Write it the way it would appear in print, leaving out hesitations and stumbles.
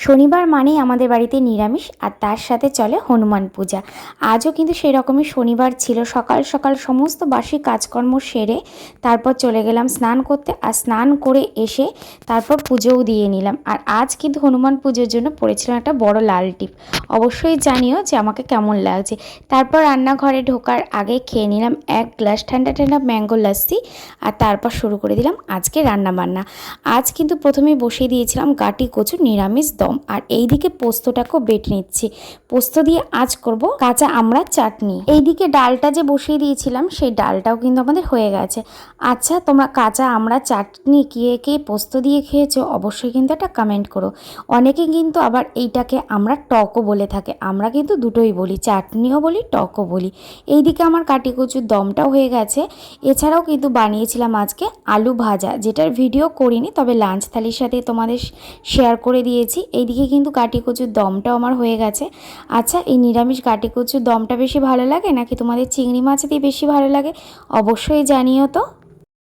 শনিবার মানেই আমাদের বাড়িতে নিরামিষ আর তার সাথে চলে হনুমান পূজা। আজও কিন্তু সেই রকমই শনিবার ছিল। সকাল সকাল সমস্ত বাসি কাজকর্ম সেরে তারপর চলে গেলাম স্নান করতে, আর স্নান করে এসে তারপর পুজোও দিয়ে নিলাম। আর আজ কিন্তু হনুমান পুজোর জন্য পরেছিলাম একটা বড় লাল টিপ। অবশ্যই জানিও যে আমাকে কেমন লাগছে। তারপর রান্নাঘরে ঢোকার আগে খেয়ে নিলাম এক গ্লাস ঠান্ডা ঠান্ডা ম্যাঙ্গো লাস্সি, আর তারপর শুরু করে দিলাম আজকে রান্নাবান্না। আজ কিন্তু প্রথমেই বসিয়ে দিয়েছিলাম গাটি কচুর নিরামিষ দম, আর এইদিকে পোস্তটাকেও বেটে নিচ্ছি। পোস্ত দিয়ে আজ করব কাঁচা আমড়ার চাটনি। এইদিকে ডালটা যে বসিয়ে দিয়েছিলাম সেই ডালটাও কিন্তু আমাদের হয়ে গেছে। আচ্ছা, তোমরা কাঁচা আমড়ার চাটনি কে কে পোস্ত দিয়ে খেয়েছো অবশ্যই কিন্তু একটা কমেন্ট করো। অনেকে কিন্তু আবার এইটাকে আমরা টকও বলে থাকে। আমরা কিন্তু দুটোই বলি, চাটনিও বলি টকও বলি। এইদিকে আমার কাটি কচুর দমটাও হয়ে গেছে। এছাড়াও কিন্তু বানিয়েছিলাম আজকে আলু ভাজা, যেটার ভিডিও করিনি, তবে লাঞ্চ থালির সাথে তোমাদের শেয়ার করে দিয়েছি। এইদিকে কিন্তু কাটি কচুর দমটাও আমার হয়ে গেছে। আচ্ছা, এই নিরামিষ কাটি কচুর দমটা বেশি ভালো লাগে নাকি তোমাদের চিংড়ি মাছ দিয়ে বেশি ভালো লাগে অবশ্যই জানিও তো।